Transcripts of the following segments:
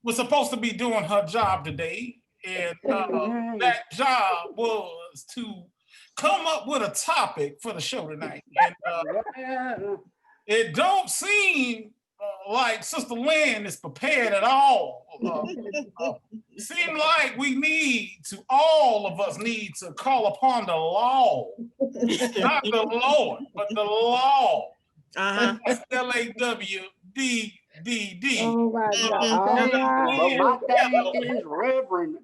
was supposed to be doing her job today, and that job was to come up with a topic for the show tonight. And it don't seem like Sister Lynn is prepared at all. Seem like we need to, all of us need to call upon the law, not the Lord, but the law. LAWDDD. Oh my God! All right. But my thing is, Reverend.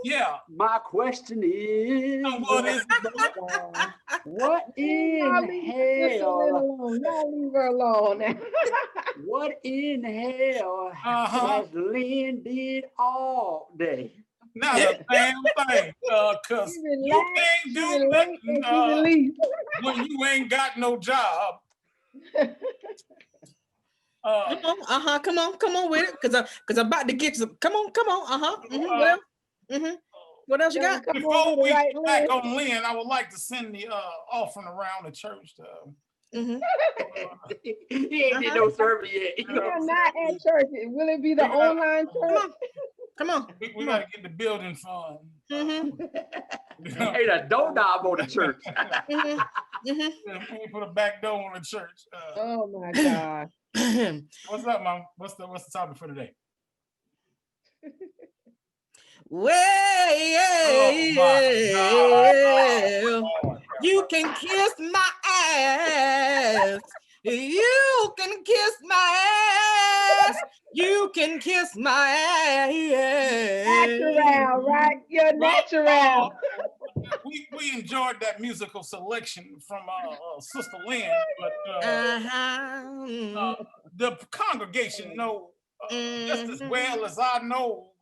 Yeah. My question is, what is what in hell? Y'all leave her alone. What in hell has Lynn did all day? Not a damn thing, cause you can't do nothing when you ain't got no job. Come on with it, cause I'm about to get some. Come on. What else you got? Before we get back on Lynn, I would like to send the offering around the church. He ain't did no service yet. You're not at church. Will it be the online church? Come on. We got to get the building fund. Hey, the doorknob on the church. Put a back door on the church. Oh my God. What's up, Mom? What's the topic for today? Well, you can kiss my ass. You can kiss my ass. You can kiss my ass. Natural, right? You're natural. We enjoyed that musical selection from Sister Lynn, but the congregation know just as well as I know,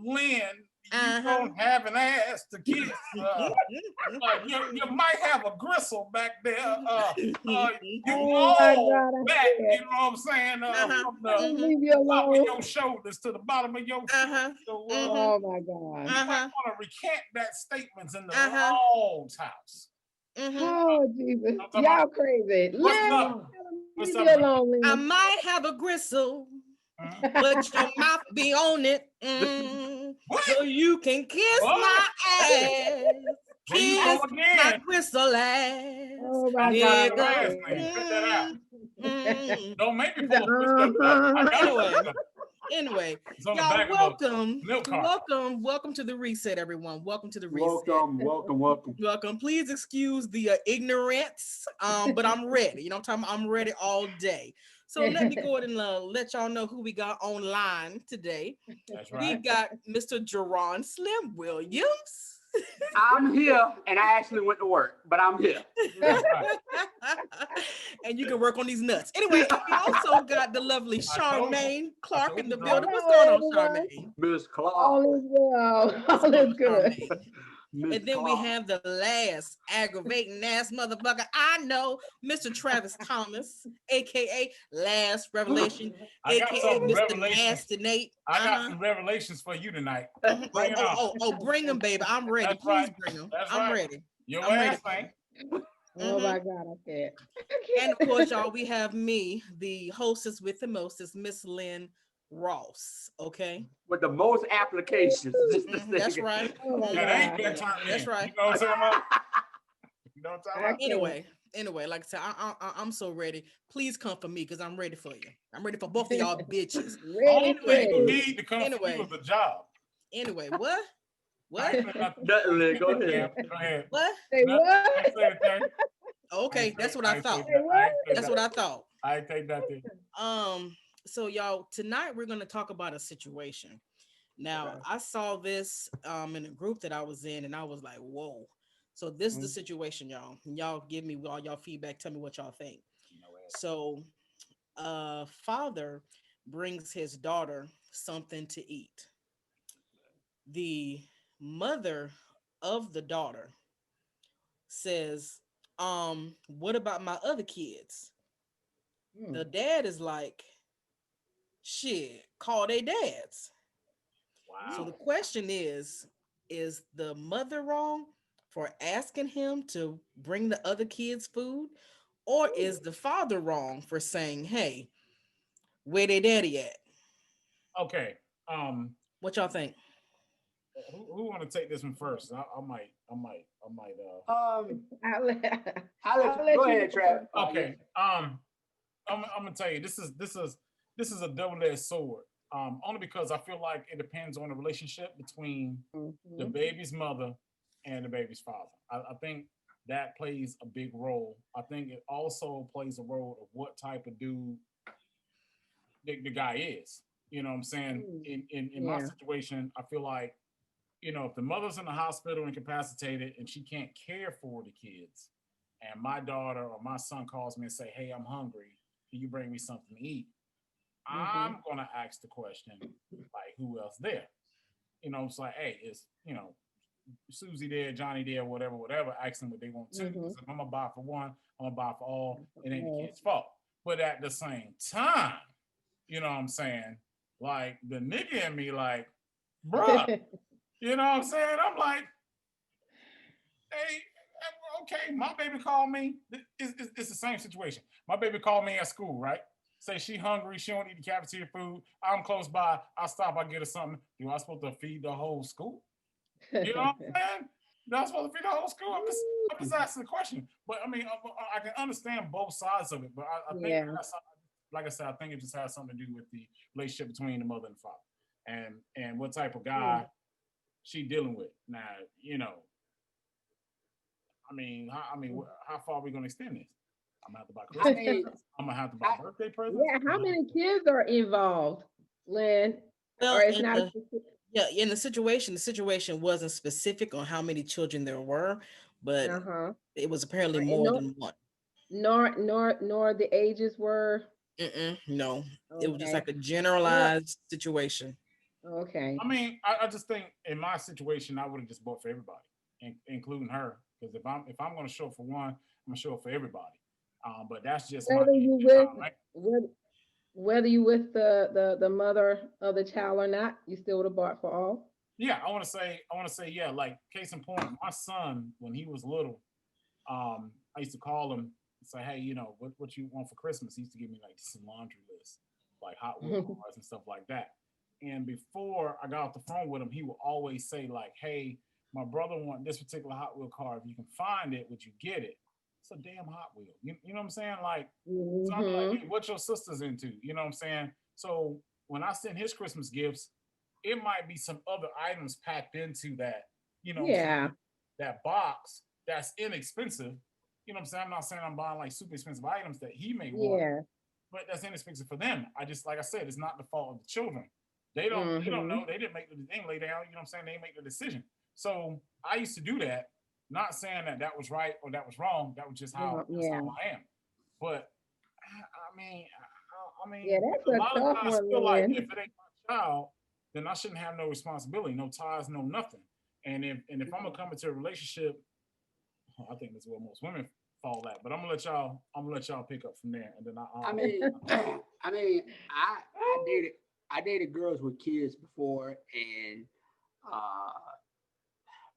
Lynn, you don't have an ass to kiss. You might have a gristle back there. You roll back, you know what I'm saying? From the top of your shoulders to the bottom of your feet. So, oh my God. You might want to recant that statement in the Lord's house. Oh Jesus, y'all crazy. What's Leave me alone, Lynn. I might have a gristle, but your mouth be on it, so you can kiss my ass, kiss my gristle ass. Oh my God! Don't make me pull Anyway, y'all, welcome to the reset, everyone. Welcome to the reset. Welcome. Please excuse the ignorance, but I'm ready. You know what I'm talking about? I'm ready all day. So let me go ahead and let y'all know who we got online today. That's right. We got Mr. Jerron Slim Williams. I'm here, and I actually went to work, but I'm here. And you can work on these nuts. Anyway, we also got the lovely Charmaine Clark in the building. What's going on, Charmaine? Miss Clark. All is well. All is good. And then we have the last aggravating ass motherfucker I know, Mr. Travis Thomas, aka Last Revelation, aka Mr. Nasty Nate. I got some revelations for you tonight. Bring them, baby. I'm ready. That's Please right. bring them. That's I'm right. ready. Your I'm ass ready. thing. Oh my God, I can't. And of course, y'all, we have me, the hostess with the mostest, Miss Lynn Ross. Okay. With the most applications. That's right. That's right. You know what I'm talking about? Anyway, like I said, I'm so ready. Please come for me because I'm ready for you. I'm ready for both of y'all bitches. Only thing you need to come for you is a job. Anyway, what? Nothing, go ahead. Go ahead. What? Say what? Okay, that's what I thought. That's what I thought. I take that thing. So y'all, tonight we're gonna talk about a situation. Now, I saw this in a group that I was in, and I was like, whoa. So this is the situation, y'all. Y'all give me all y'all feedback. Tell me what y'all think. So, father brings his daughter something to eat. The mother of the daughter says, what about my other kids? The dad is like, shit, call their dads. Wow. So the question is the mother wrong for asking him to bring the other kids food? Or is the father wrong for saying, hey, Where they daddy at? Okay. What y'all think? Who want to take this one first? I might. I'll let, Go ahead, Trav. Okay. I'm gonna tell you this is a double-edged sword. Only because I feel like it depends on the relationship between the baby's mother and the baby's father. I think that plays a big role. I think it also plays a role of what type of dude the guy is. You know what I'm saying? In my situation, I feel like, if the mother's in the hospital incapacitated and she can't care for the kids, and my daughter or my son calls me and say, "Hey, I'm hungry. Can you bring me something to eat?" I'm gonna ask the question, like, who else there? It's like, hey, is Susie there, Johnny there, whatever. Ask them what they want to. If I'm gonna buy for one, I'm gonna buy for all. It ain't the kid's fault. But at the same time, you know what I'm saying? Like the nigga in me, like, bruh, you know what I'm saying? I'm like, hey, okay, my baby called me. It's the same situation. My baby called me at school, right? Say she hungry, she don't eat the cafeteria food. I'm close by. I stop, I get her something. Do I supposed to feed the whole school? You know what I'm saying? Not supposed to feed the whole school. I'm just asking the question. But I mean, I can understand both sides of it. But I think, like I said, I think it just has something to do with the relationship between the mother and the father, and what type of guy she dealing with. Now, how far are we gonna extend this? I'm gonna have to buy Christmas. I'm gonna have to buy birthday presents. Yeah, how many kids are involved, Lynn? Well, or it's not in the situation wasn't specific on how many children there were, but it was apparently more than one. Nor the ages were. No, it was just like a generalized situation. Okay. I mean, I just think in my situation, I would have just bought for everybody, including her. Because if I'm going to show up for one, I'm going to show up for everybody. But that's just whether you with the mother of the child or not, you still would have bought for all. Yeah, I want to say, yeah. Like case in point, my son when he was little, I used to call him and say, hey, what you want for Christmas? He used to give me like some laundry list, like Hot Wheels cars and stuff like that. And before I got off the phone with him, he would always say like, hey, my brother want this particular Hot Wheel car. If you can find it, would you get it? It's a damn Hot Wheel. You know what I'm saying? Like, so I'm like, hey, what your sister's into? You know what I'm saying? So when I send his Christmas gifts, it might be some other items packed into that, that box that's inexpensive. You know what I'm saying? I'm not saying I'm buying like super expensive items that he may want, but that's inexpensive for them. Like I said, it's not the fault of the children. They don't know. They didn't make the thing lay down. You know what I'm saying? They make the decision. So I used to do that, not saying that was right or that was wrong. That was just how I am. But I mean, that's a lot of guys feel like Lynn. if it ain't my child, then I shouldn't have no responsibility, no ties, no nothing. And if I'm gonna come into a relationship, I think that's where most women fall at. But I'm gonna let y'all pick up from there, and then I dated girls with kids before, and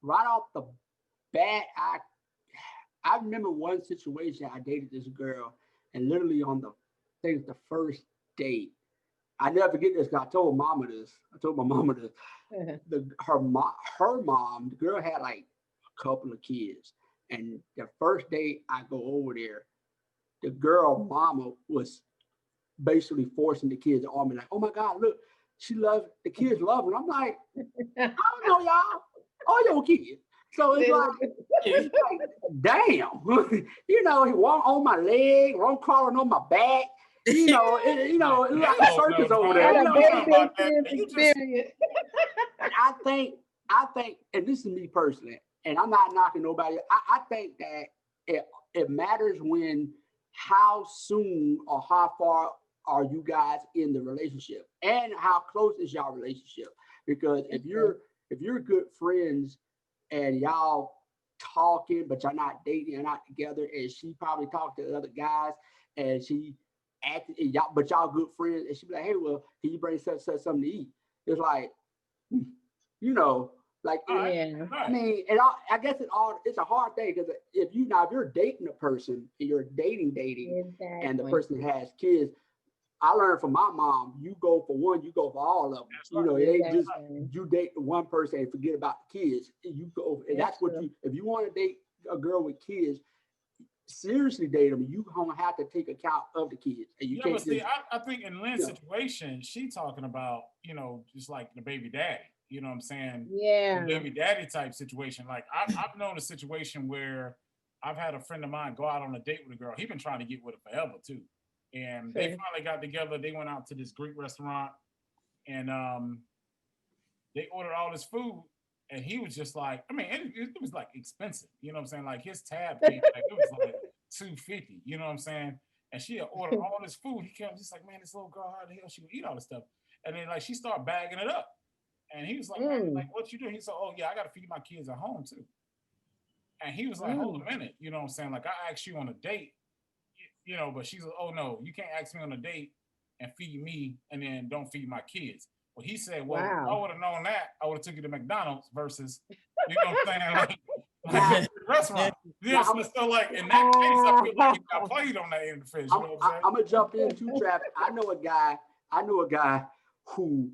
right off the bat, I remember one situation. I dated this girl, and literally on the first date, I never forget this because I told my mama this. Her mom, the girl had like a couple of kids, and the first day I go over there, the girl mama was basically forcing the kids on me, like, "Oh my God, look, the kids love her." I'm like, I don't know, y'all, all your kids. So it's like damn, one on my leg, one crawling on my back. It's like a circus over there. I think, and this is me personally, and I'm not knocking nobody. I think that it matters how soon or how far are you guys in the relationship, and how close is y'all relationship. Because if you're good friends and y'all talking, but y'all not dating, you're not together, and she probably talked to other guys, and she acted, but y'all good friends, and she be like, "Hey, well, can you bring something to eat?" It's like, like, I mean, I guess it's a hard thing, because if you're dating a person and you're dating, exactly. and the person has kids, I learned from my mom, you go for one, you go for all of them. That's You know, right. it ain't just Exactly. you date the one person and forget about the kids. You go, and that's what true. you, if you want to date a girl with kids, seriously date them, you gonna have to take account of the kids. And you Yeah, can't but see, just, I think in Lynn's Yeah. situation, she talking about, you know, just like the baby daddy. You know what I'm saying? Yeah. The baby daddy type situation. Like I've known a situation where I've had a friend of mine go out on a date with a girl. He's been trying to get with her forever too. And they Sure. finally got together. They went out to this Greek restaurant and they ordered all this food. And he was just like, I mean, it was like expensive. You know what I'm saying? Like his tab fee, like, it was like $250. You know what I'm saying? And she had ordered all this food. He kept just like, man, this little girl, how the hell she would eat all this stuff? And then like she started bagging it up. And he was like, man, like, what you doing? He said, oh yeah, I gotta feed my kids at home too. And he was like, hold a minute, you know what I'm saying? Like I asked you on a date, you know, but she's like, oh no, you can't ask me on a date and feed me and then don't feed my kids. Well, he said, well, if I Wow. would have known that, I would have took you to McDonald's versus, you know what I'm saying? Like a restaurant. Yeah, so like in that case, I feel like he got played on that end of the fish. You know what I'm saying? I'm gonna jump in too, Travis. I know a guy who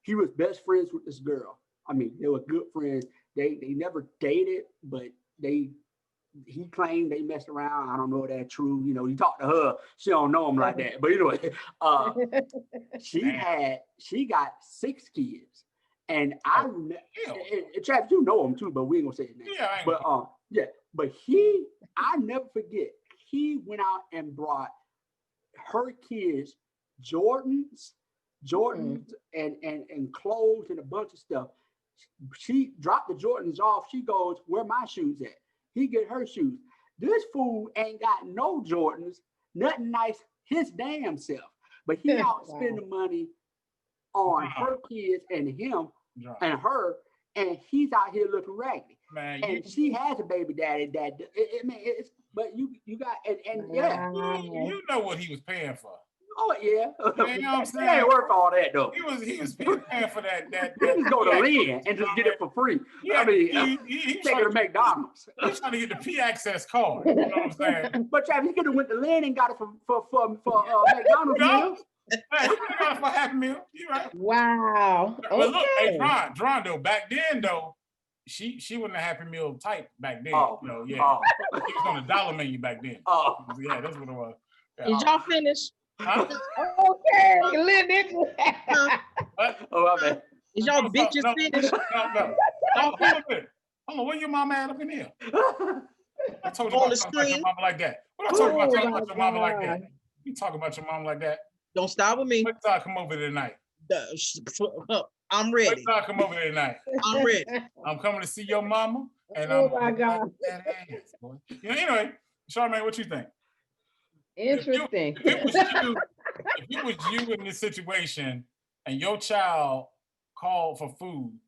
he was best friends with this girl. I mean, they were good friends. They never dated, but he claimed they messed around. I don't know if that's true. You know, you talk to her, she don't know him like that. But anyway, she got 6 kids. And Travis, you know him too, but we ain't gonna say his name. Yeah, I ain't but I never forget, he went out and brought her kids Jordans and clothes and a bunch of stuff. She dropped the Jordans off. She goes, where my shoes at? He get her shoes. This fool ain't got no Jordans, nothing nice, his damn self. But he out spending money on her kids and him and her, and he's out here looking raggedy. Man, and she has a baby daddy that but you got you know what he was paying for. Oh yeah, you know what I'm saying? It ain't worth all that though. He was paying for that. You just go to Lynn and just get it for free. Yeah, I mean, he take it to McDonald's. He's trying to get the P access card. You know what I'm saying? But Travis, he could have went to Lynn and got it for McDonald's meal. Hey, he got it for Happy Meal. You right? Wow. But look, hey, Dron though, back then though, she wasn't a Happy Meal type back then. Oh, you know, yeah. She was on the dollar menu back then. Oh, yeah, that's what it was. Yeah. Did y'all finish? Huh? Okay, Linda. What? Oh, my bad. Is y'all bitches finished? No. Hold on, where your mama at up in here? I told you On about the talking about your screen. mama like that. What I told you about talking about your mama God. like that? You talking about your mama like that? Don't start with me. Wait till I come over there tonight. I'm Wait ready. till I come over there tonight. I'm ready. I'm coming to see your mama, and Oh I'm my God. that ass, boy. You know, anyway, Charmaine, what you think? Interesting. If it was you in this situation and your child called for food,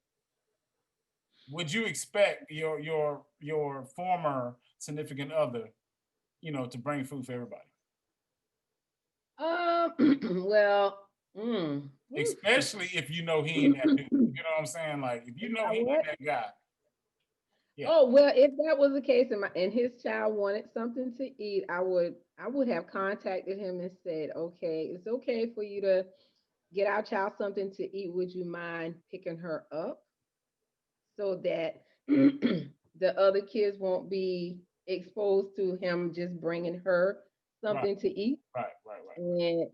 would you expect your former significant other, you know, to bring food for everybody? Well, Especially if you know he ain't that dude. You know what I'm saying? Like if you know he ain't that guy. Yeah. Oh, well, if that was the case and his child wanted something to eat, I would have contacted him and said, okay, it's okay for you to get our child something to eat. Would you mind picking her up so that the other kids won't be exposed to him just bringing her something to eat? Right.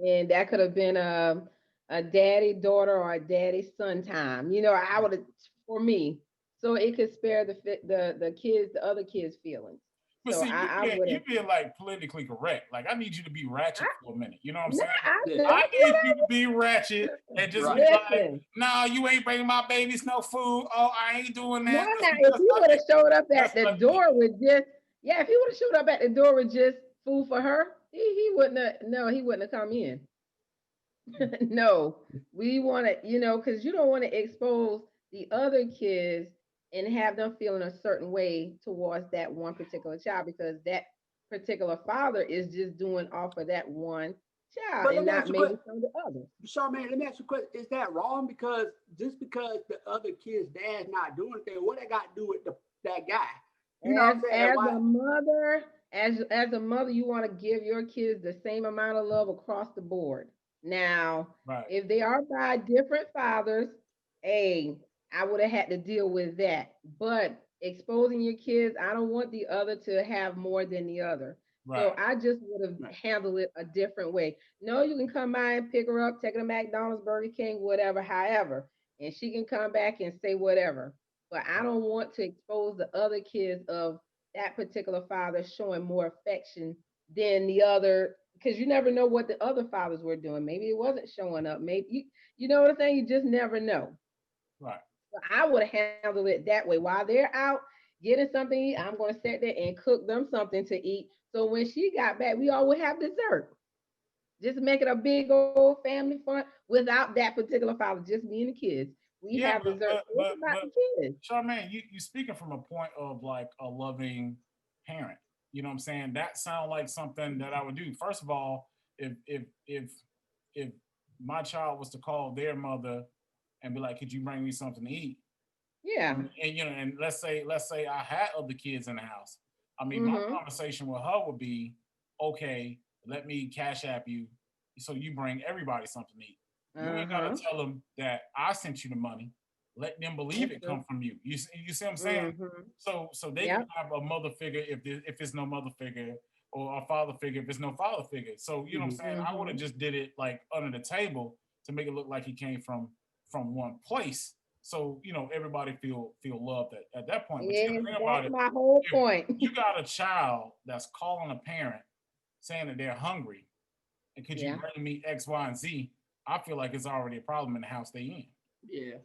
And that could have been a daddy daughter or a daddy son time. You know, I would have, for me, so it could spare the kids, the other kids' feelings. But So see, you being like politically correct. Like I need you to be ratchet for a minute. You know what I'm saying? I I need you to be ratchet and just be like, Listen. no, you ain't bringing my babies no food. Oh, I ain't doing that. Now, if he would have showed up at the door with just, if he would have showed up at the door with just food for her, he wouldn't have come in. No, we want to, because you don't want to expose the other kids and have them feeling a certain way towards that one particular child, because that particular father is just doing all for that one child and not maybe some of the others. Charmaine, let me ask you a question. Is that wrong? Because just because the other kid's dad's not doing anything, what that got to do with that guy? You know what I'm saying? As a mother, as a mother, you want to give your kids the same amount of love across the board. Now, Right. if they are by different fathers, hey, I would have had to deal with that. But exposing your kids, I don't want the other to have more than the other. So Right. I just would have Right. handled it a different way. No, you can come by and pick her up, take her to McDonald's, Burger King, whatever, however, and she can come back and say whatever. But I Right. don't want to expose the other kids of that particular father showing more affection than the other, because you never know what the other fathers were doing. Maybe it wasn't showing up. Maybe you know what I'm saying? You just never know. Right. So I would have handled it that way. While they're out getting something to eat, I'm going to sit there and cook them something to eat. So when she got back, we all would have dessert. Just make it a big old family fun without that particular father, just me and the kids. We Yeah, have dessert. So it's about the kids. Charmaine, you speaking from a point of like a loving parent. You know what I'm saying? That sounds like something that I would do. First of all, if my child was to call their mother and be like, "Could you bring me something to eat?" Yeah. And you know, and let's say I had other kids in the house. I mean, my Mm-hmm. conversation with her would be, "Okay, let me cash app you, so you bring everybody something to eat. You ain't gotta Uh-huh. tell them that I sent you the money. Let them believe That's it true. come from you. You see what I'm saying? Mm-hmm. So they can Yep. have a mother figure if there's no mother figure, or a father figure if there's no father figure. So you know what I'm Mhm. saying? I would Mm-hmm. have just did it like under the table to make it look like he came from one place. So you know everybody feel loved at that point. But you gotta Yes, think about that's it. my whole If point. you got a child that's calling a parent saying that they're hungry and could you Yeah. bring me X, Y, and Z, I feel like it's already a problem in the house they in. Yeah.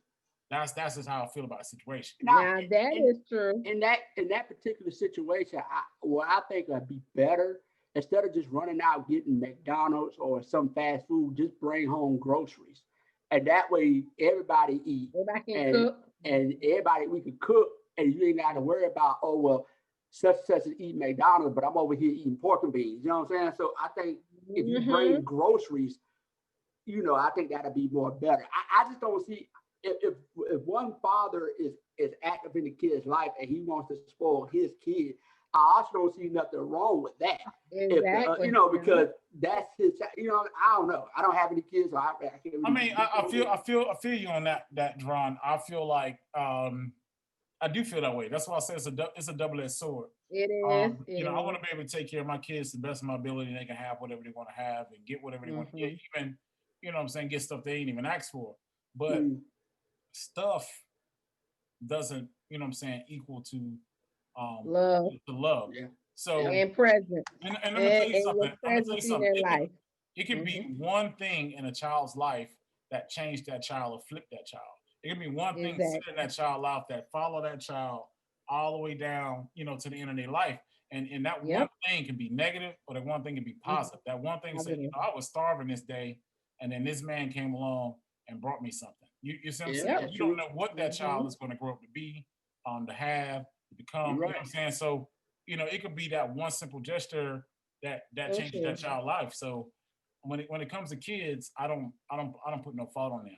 That's just how I feel about the situation. Now, Now that in is true. in that particular situation, what I think would be better, instead of just running out getting McDonald's or some fast food, just bring home groceries, and that way everybody eat, Go back and and cook. everybody we can cook, and you ain't got to worry about, oh well, such and such is eating McDonald's, but I'm over here eating pork and beans. You know what I'm saying? So I think if you Mm-hmm. bring groceries, I think that'd be more better. I just don't see if one father is active in the kid's life and he wants to spoil his kid. I also don't see nothing wrong with that. If the Exactly. because that's his. I don't know. I don't have any kids, so I can't I really mean, speak I on feel it. I feel I feel you on that, Dron. I feel like I do feel that way. That's why I say it's a double edged sword. It is. You It know, I want is. to be able to take care of my kids to the best of my ability. They can have whatever they want to have and get whatever they want to get. Mm-hmm. Even, you know what I'm saying, get stuff they ain't even asked for. But Mm, stuff doesn't, you know what I'm saying, equal to um Love the love. yeah, yeah. So and presence and let me tell you and your something. I'm gonna tell you presence in something. their life. It can Mm-hmm. be one thing in a child's life that changed that child or flipped that child. It can be one thing setting Exactly. that child out that follow that child all the way down, you know, to the end of their life. And that one Yep. thing can be negative or that one thing can be Mm-hmm. positive. That one thing say, you Positive. know, I was starving this day and then this man came along and brought me something. You see what I'm Yeah, saying? Yep. that's You don't true. know what that child Mm-hmm. is going to grow up to be, to have, to You're become, you know what right. I'm saying? So, you know, it could be that one simple gesture that So changes that true. child's life. So when it comes to kids, I don't put no fault on them.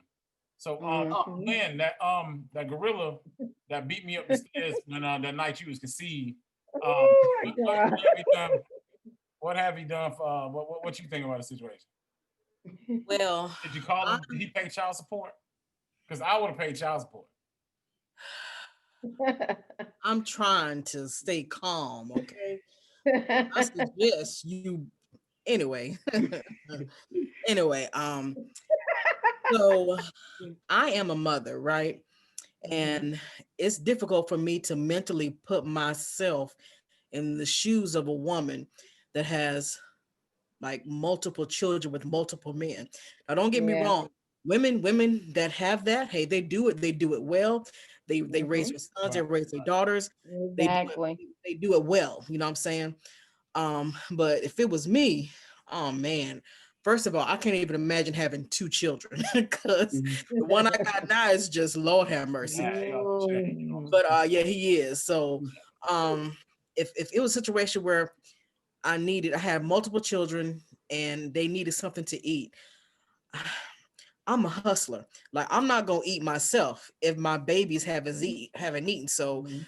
So Oh, Mm-hmm. Lynn, that gorilla that beat me up the stairs when that night you was conceived, Oh my what God. have you done? What have you done for what you think about the situation? Well, Did you call I, him? Did he pay child support? Because I would have paid child support. I'm trying to stay calm, okay? I suggest you anyway. Anyway, so I am a mother, right? Mhm. And it's difficult for me to mentally put myself in the shoes of a woman that has like multiple children with multiple men. Now, don't get me Yeah. wrong. Women that have that, hey, they do it well. They raise Mhm. their sons, they Right. raise their daughters. They do it, Exactly. they do it well. You know what I'm saying? But if it was me, oh man, first of all, I can't even imagine having two children because mhm. the one I got now is just Lord have mercy. Yeah, he off the chain. You know what I'm Mm. But yeah, he is. So um if it was a situation where I had multiple children and they needed something to eat, I'm a hustler. Like I'm not gonna eat myself if my babies haven't eaten. So Mhm.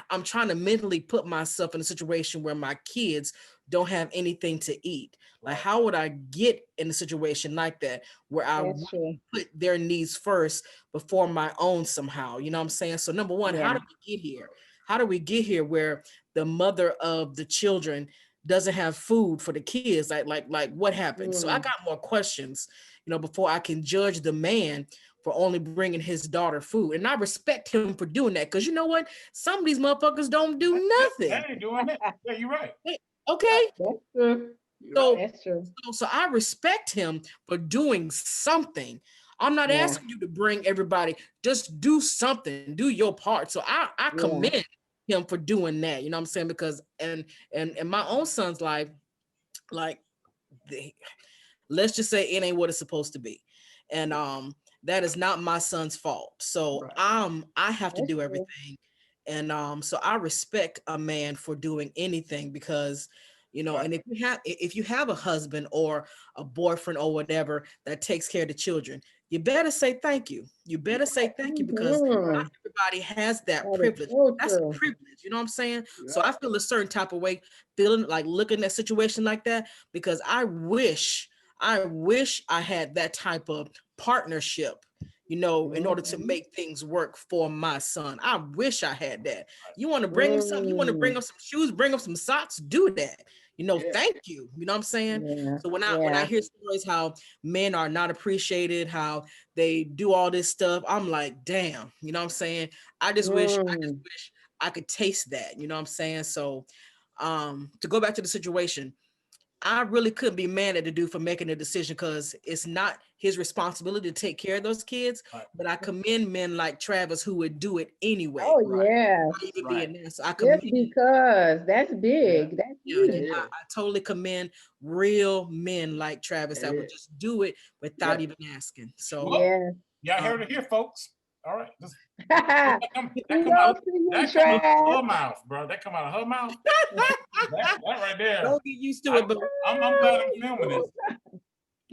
I'm trying to mentally put myself in a situation where my kids don't have anything to eat. Like, how would I get in a situation like that where I That's true. put their needs first before my own somehow? You know what I'm saying? So number one, how Yeah. do we get here? How do we get here where the mother of the children doesn't have food for the kids? Like what happened? So I got more questions, before I can judge the man for only bringing his daughter food. And I respect him for doing that, because you know what? Some of these motherfuckers don't do nothing. They ain't doing it. Yeah, you're right. Okay. That's true. So, That's true. so I respect him for doing something. I'm not Yeah. asking you to bring everybody. Just do something. Do your part. So I commend him for doing that. You know what I'm saying? Because and in my own son's life, like, let's just say it ain't what it's supposed to be. And that is not my son's fault. So I have to That's do true. everything. And so I respect a man for doing anything, because and if you have a husband or a boyfriend or whatever that takes care of the children, you better say thank you. You better say thank you, because not everybody has that privilege. That's a privilege, you know what I'm saying? So I feel a certain type of way, feeling like looking at a situation like that, because I wish I had that type of partnership, in order to make things work for my son. I wish I had that. You want to bring him something, you want to bring him some shoes, bring him some socks, do that. Thank you. You know what I'm saying? Yeah. So when I hear stories how men are not appreciated, how they do all this stuff, I'm like, damn, you know what I'm saying? I just wish I could taste that, you know what I'm saying? So to go back to the situation, I really couldn't be mad at the dude for making a decision, because it's not his responsibility to take care of those kids. But I commend men like Travis who would do it anyway. Oh yeah. Even being there. So I Just commend, because that's big. That's huge. I totally commend real men like Travis that would just do it without even asking. So y'all heard it here, folks. All right. That come out of her mouth, bro. That come out of her mouth. that right there. Don't get used to it, but I'm glad I'm filming this.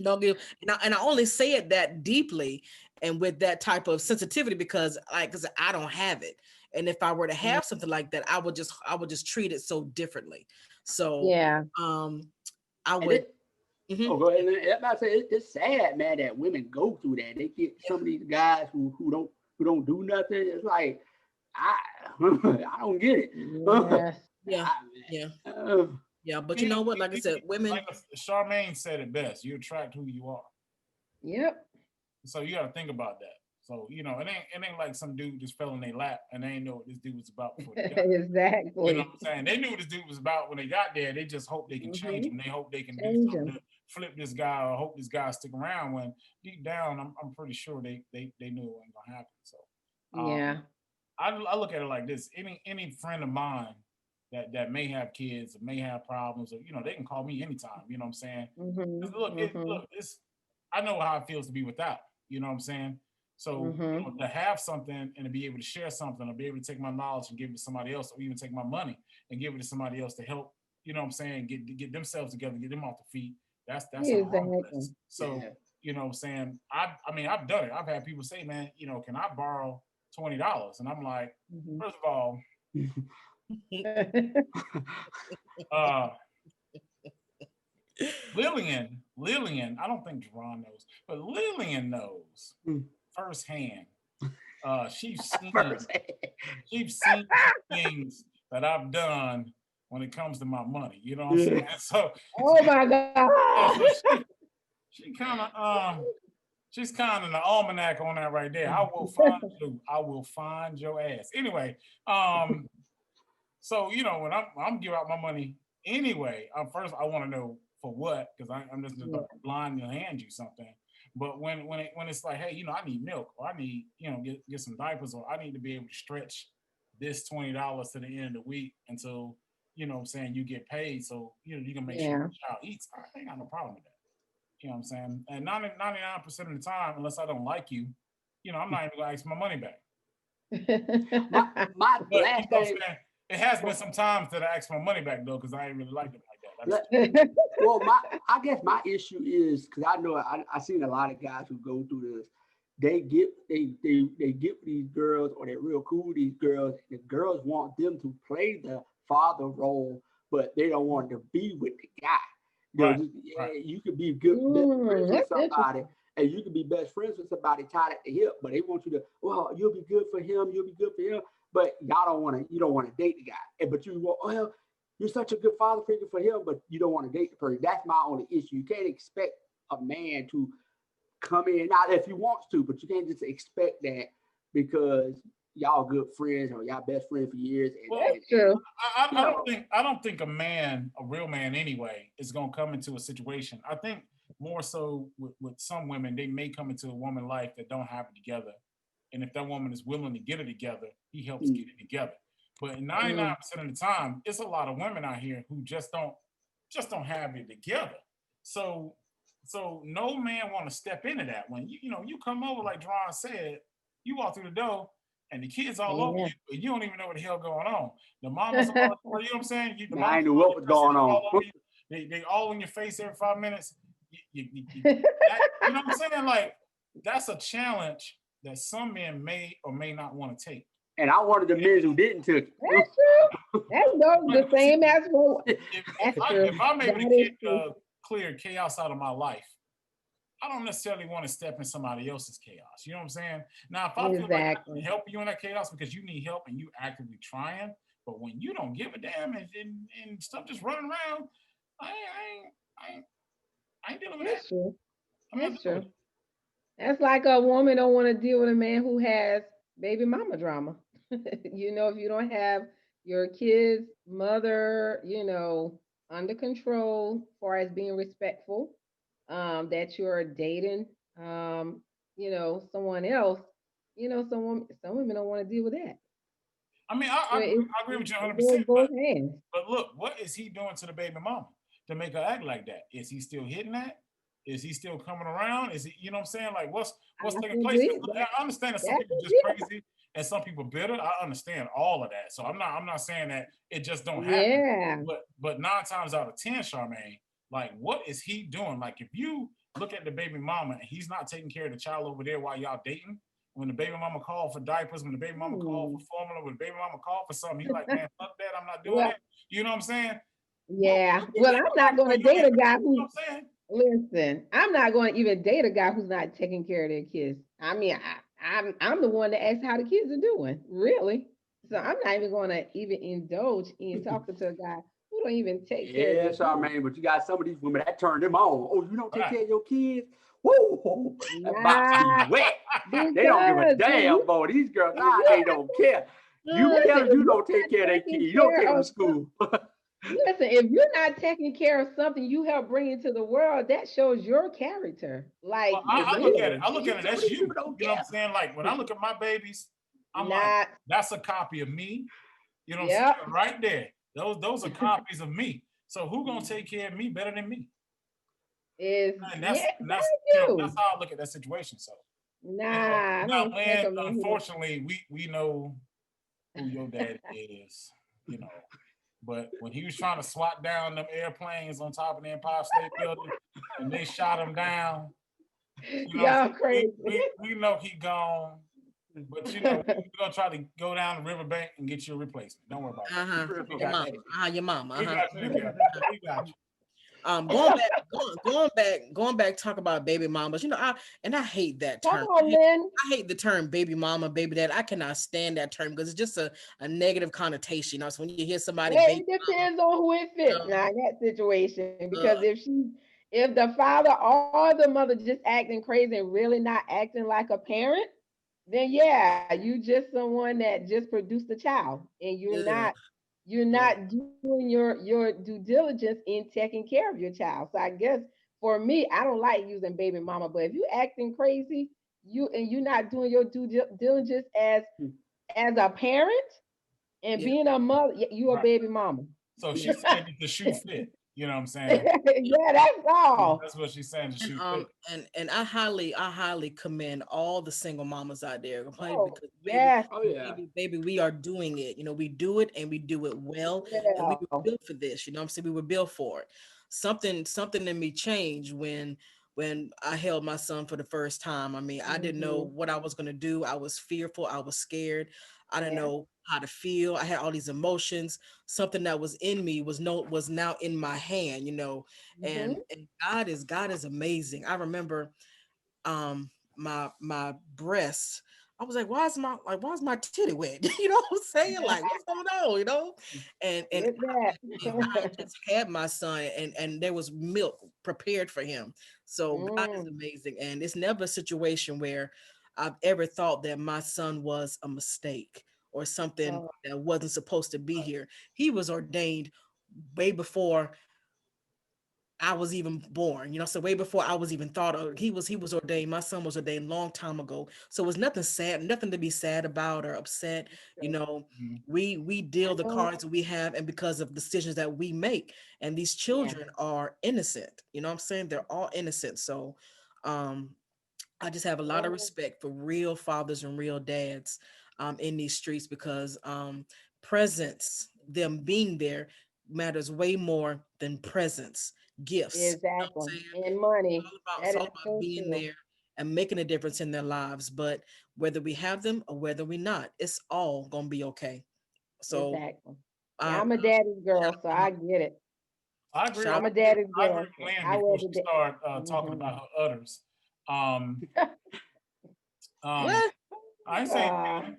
Don't give, and I only say it that deeply and with that type of sensitivity because I don't have it. And if I were to have something like that, I would just treat it so differently. So I would. Oh, go ahead. I say it's sad, man, that women go through that. They get some of these guys who don't do nothing. It's like I don't get it. Yeah, but you know what? Like I said, women. Like Charmaine said it best. You attract who you are. Yep. So you got to think about that. So it ain't like some dude just fell in their lap and they ain't know what this dude was about before they got there. Exactly. You know what I'm saying? They knew what this dude was about when they got there. They just hope they can change him. They hope they can do something to flip this guy or hope this guy stick around. When deep down, I'm pretty sure they knew it wasn't gonna happen. So I look at it like this: any friend of mine that may have kids or may have problems, or they can call me anytime. You know what I'm saying? Look, I know how it feels to be without. You know what I'm saying? So to have something and to be able to share something, or be able to take my knowledge and give it to somebody else, or even take my money and give it to somebody else to help, you know what I'm saying, get themselves together, get them off the feet. That's so you know what I'm saying? I've done it. I've had people say, man, can I borrow $20? And I'm like, first of all, Lillian, I don't think Jerron knows, but Lillian knows firsthand. She's seen things that I've done when it comes to my money. You know what I'm saying? So, oh my God. She's kind of the almanac on that right there. I will find you. I will find your ass. Anyway, so when I'm giving out my money anyway, first I want to know for what, because I'm just blindly hand you something. But when it's like, hey, I need milk, or I need get some diapers, or I need to be able to stretch this $20 to the end of the week until what I'm saying, you get paid, so you can make sure the child eats. I ain't got no problem with that. You know what I'm saying? And 99% of the time, unless I don't like you, I'm not even gonna ask my money back. my last thing. It has been some times that I asked my money back though, because I ain't really like them like that. Well, I guess my issue is because I know I seen a lot of guys who go through this. they get with these girls, or they're real cool with these girls. The girls want them to play the father role, but they don't want to be with the guy. Right, You could be good best friends with That's somebody, and you can be best friends with somebody tied at the hip, but they want you to, well, you'll be good for him, but y'all don't want to, you don't want to date the guy. But you want, well, you're such a good father figure for him, but you don't want to date the person. That's my only issue. You can't expect a man to come in, not if he wants to, but you can't just expect that because y'all good friends or y'all best friends for years. That's true. I don't think a real man anyway, is gonna come into a situation. I think more so with some women, they may come into a woman life that don't have it together. And if that woman is willing to get it together, he helps get it together. But 99% of the time, it's a lot of women out here who just don't have it together. So no man want to step into that. When you come over, like Dron said, you walk through the door and the kids all over you, but you don't even know what the hell going on. The mamas all, you know what I'm saying? I ain't know what was going on. They all in your face every 5 minutes. You know what I'm saying? Like, that's a challenge that some men may or may not want to take. And I wanted the men who didn't take it. That's true. That goes the same as well. If I'm able to clear chaos out of my life, I don't necessarily want to step in somebody else's chaos. You know what I'm saying? Now, if I feel like I can help you in that chaos because you need help and you actively trying, but when you don't give a damn and stuff just running around, I ain't dealing with that. That's true. That's true. That's like a woman don't want to deal with a man who has baby mama drama. If you don't have your kid's mother, under control as far as being respectful, that you're dating, someone else, some women don't want to deal with that. I mean, I agree with you 100%. But look, what is he doing to the baby mama to make her act like that? Is he still hitting that? Is he still coming around? Is he, you know what I'm saying? Like, what's taking place? I understand that some people are just crazy and some people bitter. I understand all of that. So I'm not saying that it just don't happen. Yeah. But 9 times out of 10, Charmaine, like, what is he doing? Like, if you look at the baby mama and he's not taking care of the child over there while y'all dating, when the baby mama called for diapers, when the baby mama called for formula, when the baby mama called for something, he's like, man, fuck that, I'm not doing that. You know what I'm saying? Yeah. Well, I'm not going to date a guy who, listen, I'm not going to even date a guy who's not taking care of their kids. I mean, I'm the one that asks how the kids are doing, really. So I'm not even going to even indulge in talking to a guy who don't even take care of their kids. Yeah, Charmaine, but you got some of these women that turn them on. Oh, you don't take care of your kids? Whoa, that box be wet. They don't give a damn, boy. These girls, they don't care. You tell them you don't take care of their kids. You don't take them to school. Listen, if you're not taking care of something you help bring into the world, that shows your character. Like, I look at it. That's you. You know what I'm saying? Like, when I look at my babies, I'm like, that's a copy of me. You know what I'm saying? Right there. Those are copies of me. So who gonna take care of me better than me? That's how I look at that situation. So unfortunately, we know who your dad is, But when he was trying to swat down them airplanes on top of the Empire State Building and they shot him down, y'all crazy. We know he gone. But we're gonna try to go down the riverbank and get you a replacement. Don't worry about it. Your mama. We got you. Going back, talk about baby mamas. I hate that term. I hate the term baby mama, baby dad. I cannot stand that term because it's just a negative connotation. So when you hear somebody, it depends on who it fits now in that situation. Because if the father or the mother just acting crazy and really not acting like a parent, then you just someone that just produced a child and you're not doing your due diligence in taking care of your child. So I guess for me, I don't like using baby mama, but if you acting crazy, you're not doing your due diligence as a parent and being a mother, you a baby mama. So she's saying the shoe fit. You know what I'm saying? That's all. That's what she's saying. And I highly commend all the single mamas out there. Baby, we are doing it. We do it and we do it well. And we were built for this. We were built for it. Something in me changed when when I held my son for the first time. I mean, I didn't know what I was going to do. I was fearful. I was scared. I didn't know how to feel. I had all these emotions. Something that was in me was now in my hand, and God is amazing. I remember my breast. I was like, why is my titty wet? You know what I'm saying? Like, what's going on? And Get that. I just had my son, and there was milk prepared for him. So God is amazing, and it's never a situation where I've ever thought that my son was a mistake or something that wasn't supposed to be here. He was ordained way before I was even born, so way before I was even thought of. He was ordained. My son was ordained long time ago. So it's nothing sad, nothing to be sad about or upset. We deal the cards that we have, and because of decisions that we make, and these children are innocent. You know what I'm saying? They're all innocent. So I just have a lot of respect for real fathers and real dads in these streets, because presence, them being there, matters way more than presence, gifts. Exactly. And money. It's all about being there and making a difference in their lives. But whether we have them or whether we not, it's all gonna be okay. So exactly. I'm a daddy's girl, so I get it. I agree. I'm a daddy's I girl. agree with Lynn before she start talking about her udders. What? I ain't saying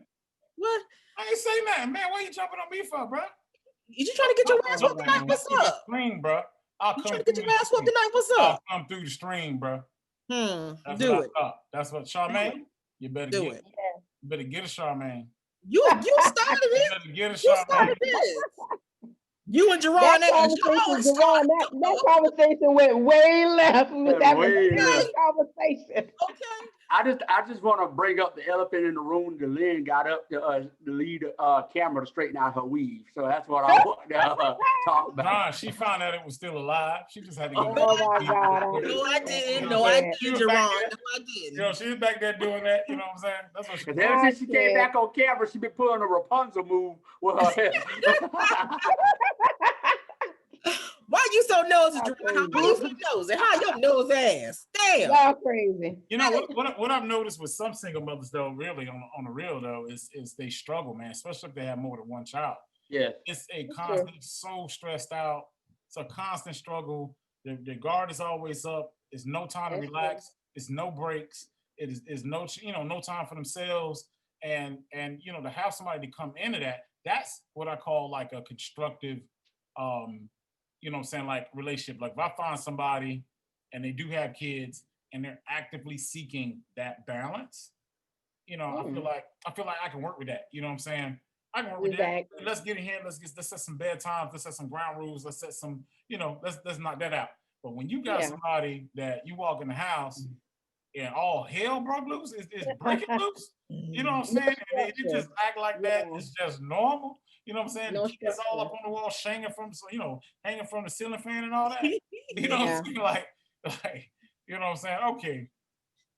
what? I ain't saying nothing, man. Why you jumping on me for, bro? You just trying to get your ass whooped tonight? What's up? Stream, bro. You trying to get your ass whooped tonight? What's up? I'll come through the stream, bro. Do it. That's what Charmaine. You better do get it. You better get a Charmaine. You started it. Get a you started this. You and Jerron, that conversation went way left. We was having a conversation. Okay. I just want to bring up the elephant in the room. The Lynn got up to lead camera to straighten out her weave. So that's what I want to talk about. John, she found out it was still alive. She just had to go. Oh my God! No, I didn't. No, I didn't, Jerron. No, I didn't. She was back there doing that. You know what I'm saying? That's what she. Because ever since she came back on camera, she been pulling a Rapunzel move with her head. Why you so nosy, Jerron? Why you so nosy? How your nose ass? Damn. Y'all crazy. You know what I've noticed with some single mothers though, really on the real though, is they struggle, man, especially if they have more than one child. Yeah. It's a constant, so stressed out. It's a constant struggle. The guard is always up. It's no time to relax. It's no breaks. It is no, no time for themselves. And to have somebody to come into that's what I call like a constructive like relationship. Like if I find somebody and they do have kids and they're actively seeking that balance, I feel like I can work with that. You know what I'm saying? I can work with that. Let's get in here. Let's set some bedtimes. Let's set some ground rules. Let's set some, let's knock that out. But when you got somebody that you walk in the house and all hell broke loose, it's breaking loose. You know what I'm saying? And they just act like that. It's just normal. You know what I'm saying? The kids all up on the wall, hanging from the ceiling fan and all that. You know what I'm saying? Like, you know what I'm saying? Okay.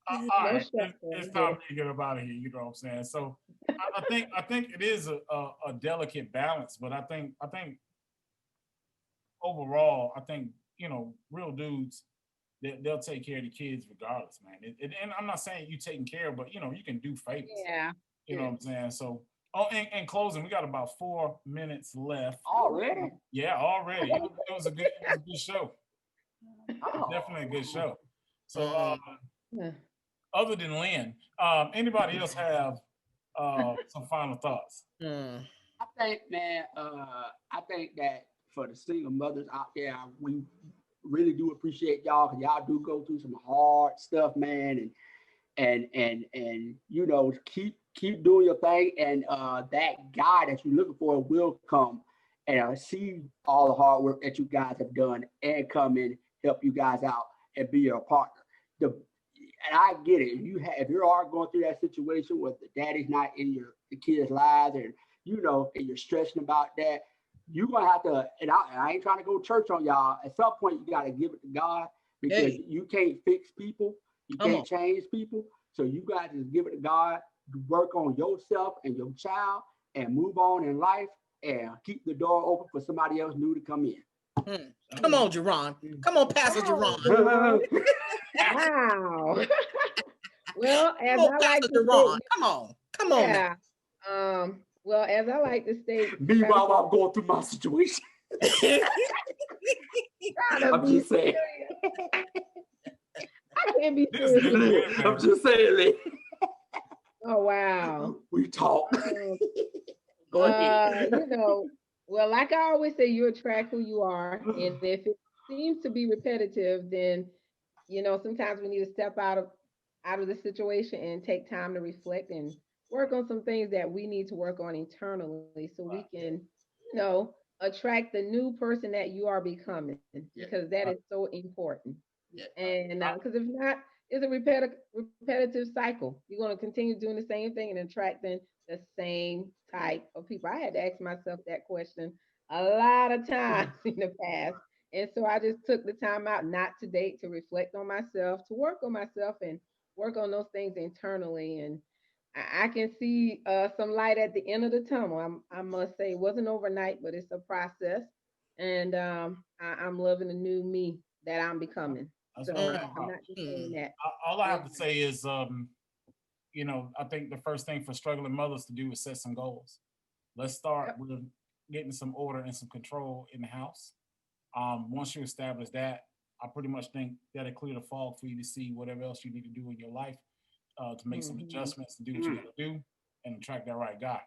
All right. It's time to get up out of here. You know what I'm saying? So I think it is a delicate balance, but I think overall, real dudes, they'll take care of the kids regardless, man. And I'm not saying you taking care, but you can do favors. Yeah. You know what I'm saying? So in closing, we got about 4 minutes left. Already? Yeah, already. It was a good show. Definitely a good show. So other than Lynn, anybody else have some final thoughts? I think, man, I think that for the single mothers out there, we really do appreciate y'all, because y'all do go through some hard stuff, man, and keep doing your thing, and that guy that you're looking for will come and see all the hard work that you guys have done and come in, help you guys out and be your partner. And I get it. If you are going through that situation where the daddy's not in the kids' lives, and and you're stressing about that, you're gonna have to. And I ain't trying to go church on y'all. At some point, you gotta give it to God, because you can't fix people. You can't change people. So you gotta just give it to God. Work on yourself and your child, and move on in life, and keep the door open for somebody else new to come in. Come on, Jerron. Come on, Pastor Jerron. Wow. Well, as Oh, I like Pastor to Deron, say, come on now. yeah. Well, as I like to state, Meanwhile, I'm going through my situation. trying to I'm be just saying. serious. I can't be This serious. nigga, I'm just saying, Lee. Oh wow. We talk. Um, Go ahead. well, like I always say, you attract who you are, and if it seems to be repetitive, then sometimes we need to step out of the situation and take time to reflect and work on some things that we need to work on internally so we can, attract the new person that you are becoming because that is so important. Yeah. And because if not, it's a repetitive cycle. You're going to continue doing the same thing and attracting the same type of people. I had to ask myself that question a lot of times in the past. And so I just took the time out, not to date, to reflect on myself, to work on myself and work on those things internally. And I can see some light at the end of the tunnel. I must say, it wasn't overnight, but it's a process. And I'm loving the new me that I'm becoming. That's So what I'm I'm talking about. not just saying that. All I have to say is, I think the first thing for struggling mothers to do is set some goals. Let's start with getting some order and some control in the house. Once you establish that, I pretty much think that'll clear the fog for you to see whatever else you need to do in your life to make some adjustments, to do what you got to do, and attract that right guy.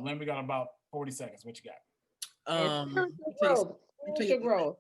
Lynn, we got about 40 seconds. What you got? And Let me spiritual tell you growth. Spiritual growth.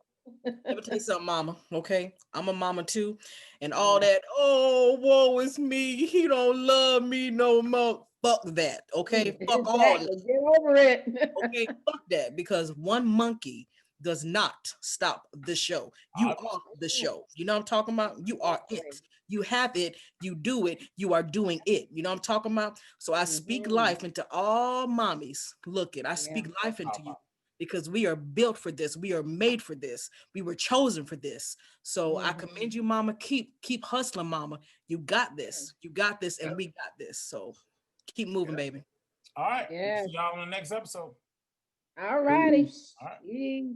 Let me tell you something, mama. Okay. I'm a mama too. And all that, oh, woe is me. He don't love me no more. Fuck that. Okay. Fuck all that. Exactly. Get over it. Okay. Fuck that. Because one monkey does not stop the show. You are the show. You know what I'm talking about? You are it. You have it. You do it. You are doing it. You know what I'm talking about? So I speak life into all mommies. Look it. I speak life into you. Because we are built for this. We are made for this. We were chosen for this. So I commend you, mama. Keep hustling, mama. You got this. You got this, and we got this. So keep moving, baby. All right. Yeah. See y'all on the next episode. All righty. Peace. All right. Peace.